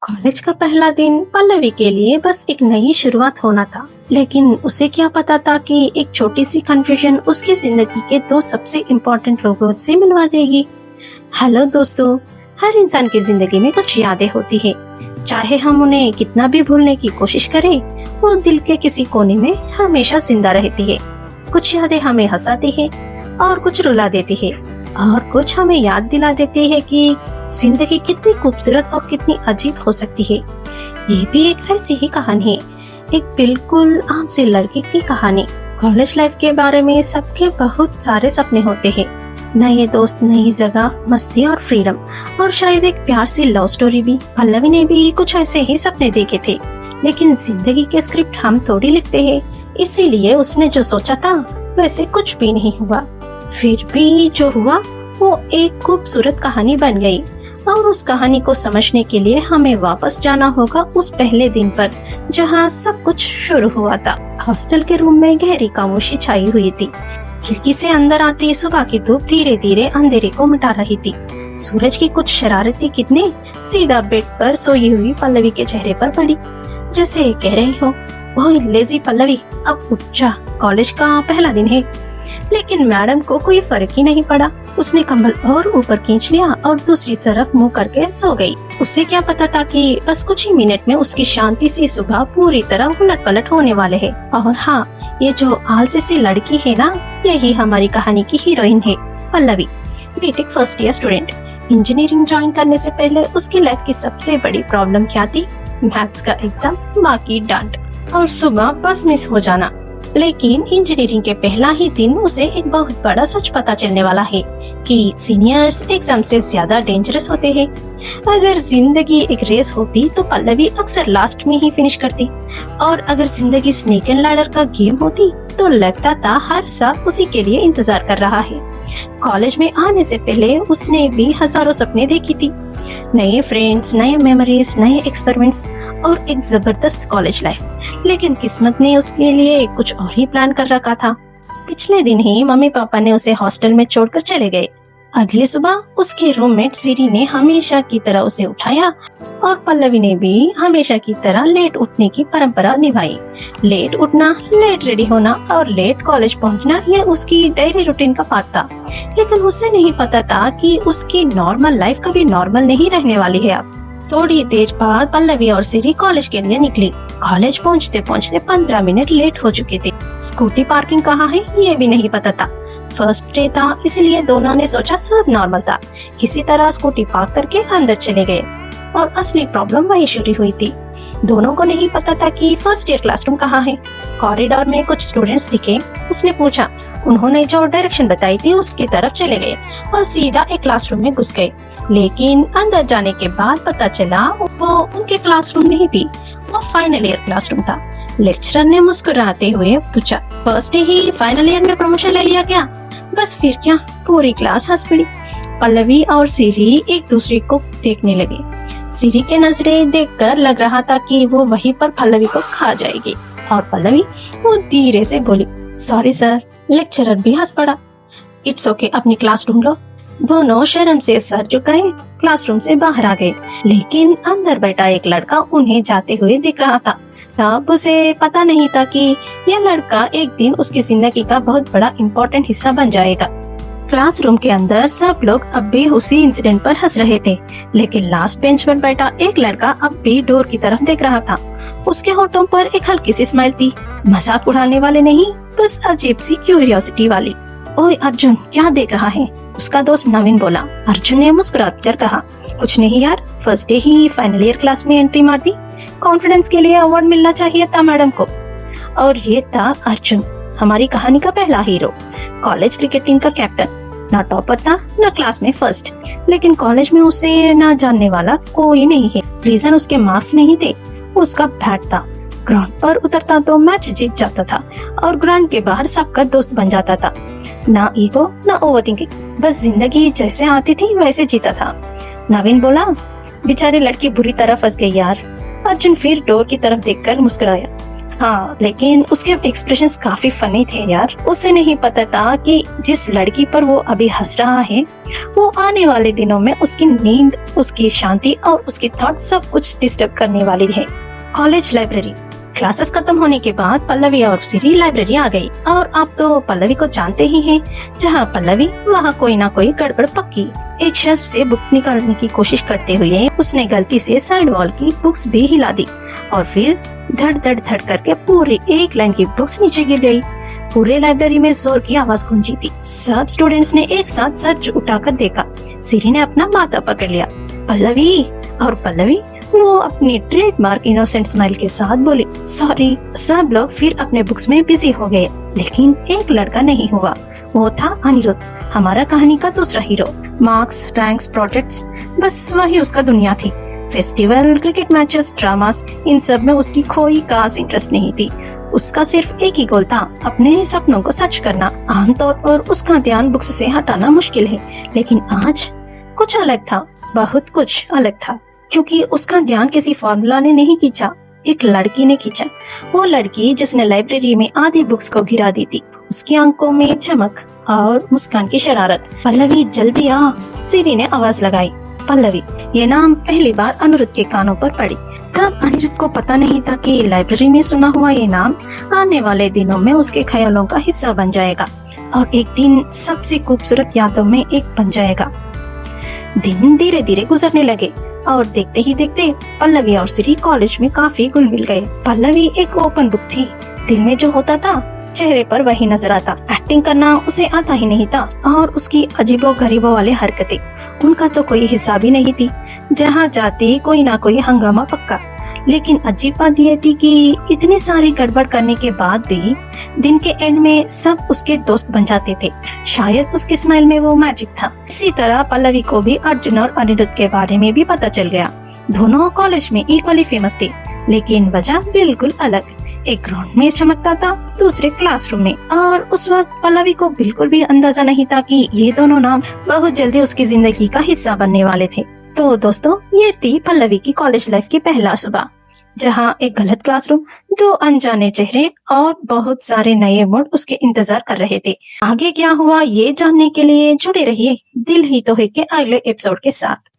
College का पहला दिन पल्लवी के लिए बस एक नई शुरुआत होना था, लेकिन उसे क्या पता था कि एक छोटी सी कंफ्यूजन उसकी जिंदगी के दो सबसे इम्पोर्टेंट लोगों से मिलवा देगी। हेलो दोस्तों, हर इंसान की जिंदगी में कुछ यादें होती है। चाहे हम उन्हें कितना भी भूलने की कोशिश करें, वो दिल के किसी कोने में हमेशा जिंदा रहती है। कुछ यादें हमें हंसाती है और कुछ रुला देती है और कुछ हमें याद दिला देती है कि जिंदगी कितनी खूबसूरत और कितनी अजीब हो सकती है। ये भी एक ऐसी ही कहानी है, एक बिल्कुल आम सी लड़की की कहानी। कॉलेज लाइफ के बारे में सबके बहुत सारे सपने होते हैं, नए दोस्त, नई जगह, मस्ती और फ्रीडम, और शायद एक प्यार सी लव स्टोरी भी। पल्लवी ने भी कुछ ऐसे ही सपने देखे थे, लेकिन जिंदगी के स्क्रिप्ट हम थोड़ी लिखते हैं, इसीलिए उसने जो सोचा था वैसे कुछ भी नहीं हुआ। फिर भी जो हुआ वो एक खूबसूरत कहानी बन गई, और उस कहानी को समझने के लिए हमें वापस जाना होगा उस पहले दिन पर जहाँ सब कुछ शुरू हुआ था। हॉस्टल के रूम में गहरी खामोशी छाई हुई थी। खिड़की से अंदर आती सुबह की धूप धीरे धीरे अंधेरे को मिटा रही थी। सूरज की कुछ शरारती किरणें सीधा बेड पर सोई हुई पल्लवी के चेहरे पर पड़ी, जैसे कह रही हो, ओह लेजी पल्लवी, अब उठ जा, कॉलेज का पहला दिन है। लेकिन मैडम को कोई फर्क ही नहीं पड़ा। उसने कंबल और ऊपर खींच लिया और दूसरी तरफ मुंह करके सो गई। उसे क्या पता था कि बस कुछ ही मिनट में उसकी शांति सी सुबह पूरी तरह उलट पलट होने वाले है। और हाँ, ये जो आलसी सी लड़की है ना, यही हमारी कहानी की हीरोइन है, Pallavi. B Tech first year student. Engineering join करने से पहले उसकी लाइफ की सबसे बड़ी प्रॉब्लम क्या थी? मैथ्स का एग्जाम, माँ की डांट और सुबह बस मिस हो जाना। लेकिन इंजीनियरिंग के पहला ही दिन उसे एक बहुत बड़ा सच पता चलने वाला है कि सीनियर्स एग्जाम से ज्यादा डेंजरस होते हैं। अगर जिंदगी एक रेस होती तो पल्लवी अक्सर लास्ट में ही फिनिश करती, और अगर जिंदगी स्नेक एंड लैडर का गेम होती तो लगता था हर सब उसी के लिए इंतजार कर रहा है। कॉलेज में आने से पहले उसने भी हजारों सपने देखी थी, नए फ्रेंड्स, नए मेमोरीज, नए एक्सपेरिमेंट्स और एक जबरदस्त कॉलेज लाइफ। लेकिन किस्मत ने उसके लिए कुछ और ही प्लान कर रखा था। पिछले दिन ही मम्मी पापा ने उसे हॉस्टल में छोड़कर चले गए। अगली सुबह उसके रूममेट सिरी ने हमेशा की तरह उसे उठाया, और पल्लवी ने भी हमेशा की तरह लेट उठने की परंपरा निभाई। लेट उठना, लेट रेडी होना और लेट कॉलेज पहुंचना, यह उसकी डेली रूटीन का पार्ट था। लेकिन उसे नहीं पता था कि उसकी नॉर्मल लाइफ कभी नॉर्मल नहीं रहने वाली है। अब थोड़ी देर बाद पल्लवी और सिरी कॉलेज के लिए निकली। कॉलेज पहुंचते पहुंचते 15 मिनट लेट हो चुके थे। स्कूटी पार्किंग कहाँ है ये भी नहीं पता था। फर्स्ट डे था, इसलिए दोनों ने सोचा सब नॉर्मल था। किसी तरह स्कूटी पार्क करके अंदर चले गए, और असली प्रॉब्लम वही शुरू हुई थी। दोनों को नहीं पता था कि फर्स्ट ईयर क्लासरूम कहाँ है। कॉरिडोर में कुछ स्टूडेंट्स दिखे। उसने पूछा, उन्होंने जो डायरेक्शन बताई थी उसकी तरफ चले गए और सीधा एक क्लासरूम में घुस गए। लेकिन अंदर जाने के बाद पता चला वो उनके क्लासरूम नहीं थी, वो फाइनल ईयर क्लासरूम था। लेक्चरर ने मुस्कुराते हुए पूछा, फर्स्ट डे ही फाइनल ईयर में प्रमोशन ले लिया क्या? बस फिर क्या, पूरी क्लास हंस पड़ी। पल्लवी और सिरी एक दूसरे को देखने लगे। सिरी के नजरें देखकर लग रहा था कि वो वहीं पर पल्लवी को खा जाएगी, और पल्लवी वो धीरे से बोली, सॉरी सर। लेक्चरर भी हंस पड़ा। इट्स ओके, अपनी क्लास ढूंढ लो। दोनों शर्म से सर झुकाए क्लासरूम से बाहर आ गए। लेकिन अंदर बैठा एक लड़का उन्हें जाते हुए दिख रहा था। तब उसे पता नहीं था कि यह लड़का एक दिन उसकी जिंदगी का बहुत बड़ा इम्पोर्टेंट हिस्सा बन जाएगा। क्लासरूम के अंदर सब लोग अब भी उसी इंसिडेंट पर हंस रहे थे, लेकिन लास्ट बेंच पर बैठा एक लड़का अब भी डोर की तरफ देख रहा था। उसके होठों पर एक हल्की सी स्माइल थी, मजाक उड़ाने वाले नहीं, बस अजीब सी क्यूरियोसिटी वाली। ओए अर्जुन, क्या देख रहा है? उसका दोस्त नवीन बोला। अर्जुन ने मुस्कुराकर कर कहा, कुछ नहीं यार, फर्स्ट डे ही फाइनल ईयर क्लास में एंट्री मार दी, कॉन्फिडेंस के लिए अवार्ड मिलना चाहिए था मैडम को। और ये था अर्जुन, हमारी कहानी का पहला हीरो, कॉलेज क्रिकेट टीम का कैप्टन। ना टॉपर था, ना क्लास में फर्स्ट, लेकिन कॉलेज में उसे ना जानने वाला कोई नहीं है। रीजन उसके मार्क्स नहीं थे, उसका बैट था। ग्राउंड पर उतरता तो मैच जीत जाता था, और ग्राउंड के बाहर सबका दोस्त बन जाता था। ना ईगो, ना ओवरथिंकिंग, बस जिंदगी जैसे आती थी वैसे जीता था। नवीन बोला, बेचारी लड़की बुरी तरह फंस गई यार। अर्जुन फिर डोर की तरफ देखकर मुस्कुराया। हाँ, लेकिन उसके एक्सप्रेशंस काफी फनी थे यार। उसे नहीं पता था कि जिस लड़की पर वो अभी हंस रहा है वो आने वाले दिनों में उसकी नींद, उसकी शांति और उसकी थॉट सब कुछ डिस्टर्ब करने वाली है। College library. क्लासेस खत्म होने के बाद पल्लवी और सिरी लाइब्रेरी आ गई और आप तो पल्लवी को जानते ही हैं, जहाँ पल्लवी वहाँ कोई ना कोई गड़बड़ पक्की। एक शेल्फ से बुक निकालने की कोशिश करते हुए उसने गलती से साइड वॉल की बुक्स भी हिला दी और फिर धड़ धड़ धड़ करके पूरी एक लाइन की बुक्स नीचे गिर गई। पूरे लाइब्रेरी में जोर की आवाज गूंजी थी। सब स्टूडेंट्स ने एक साथ सर उठाकर देखा। सिरी ने अपना माथा पकड़ लिया। पल्लवी। और पल्लवी वो अपनी ट्रेडमार्क इनोसेंट स्माइल के साथ बोली, सॉरी। सब लोग फिर अपने बुक्स में बिजी हो गए, लेकिन एक लड़का नहीं हुआ। वो था अनिरुद्ध, हमारा कहानी का दूसरा हीरो। मार्क्स, रैंक्स, प्रोजेक्ट्स, बस वही उसका दुनिया थी। फेस्टिवल, क्रिकेट मैचेस, ड्रामास, इन सब में उसकी कोई खास इंटरेस्ट नहीं थी। उसका सिर्फ एक ही गोल था, अपने सपनों को सच करना। आमतौर पर उसका ध्यान बुक्स से हटाना मुश्किल है, लेकिन आज कुछ अलग था, बहुत कुछ अलग था, क्योंकि उसका ध्यान किसी फॉर्मूला ने नहीं खींचा, एक लड़की ने खींचा। वो लड़की जिसने लाइब्रेरी में आधी बुक्स को गिरा दी थी। उसकी आंखों में चमक और मुस्कान की शरारत। पल्लवी जल्दी आ, सिरी ने आवाज लगाई। पल्लवी, ये नाम पहली बार अनिरुद्ध के कानों पर पड़ी। तब अनिरुद्ध को पता नहीं था कि लाइब्रेरी में सुना हुआ ये नाम आने वाले दिनों में उसके ख्यालों का हिस्सा बन जाएगा और एक दिन सबसे खूबसूरत यादों में एक बन जाएगा। दिन धीरे धीरे गुजरने लगे और देखते ही देखते पल्लवी और सिरी कॉलेज में काफी घुल मिल गए। पल्लवी एक ओपन बुक थी, दिल में जो होता था चेहरे पर वही नजर आता। एक्टिंग करना उसे आता ही नहीं था और उसकी अजीबो गरीबों वाली हरकतें, उनका तो कोई हिसाब ही नहीं थी। जहाँ जाती कोई ना कोई हंगामा पक्का। लेकिन अजीब बात यह थी कि इतनी सारी गड़बड़ करने के बाद भी दिन के एंड में सब उसके दोस्त बन जाते थे। शायद उसके स्माइल में वो मैजिक था। इसी तरह पल्लवी को भी अर्जुन और अनिरुद्ध के बारे में भी पता चल गया। दोनों कॉलेज में इक्वली फेमस थे, लेकिन वजह बिल्कुल अलग। एक ग्राउंड में चमकता था, दूसरे क्लासरूम में। और उस वक्त पल्लवी को बिल्कुल भी अंदाजा नहीं था कि ये दोनों नाम बहुत जल्दी उसकी जिंदगी का हिस्सा बनने वाले थे। तो दोस्तों, ये थी पल्लवी की कॉलेज लाइफ की पहला सुबह, जहाँ एक गलत क्लासरूम, दो अनजाने चेहरे और बहुत सारे नए मूड उसके इंतजार कर रहे थे। आगे क्या हुआ ये जानने के लिए जुड़े रहिए दिल ही तो है के अगले एपिसोड के साथ।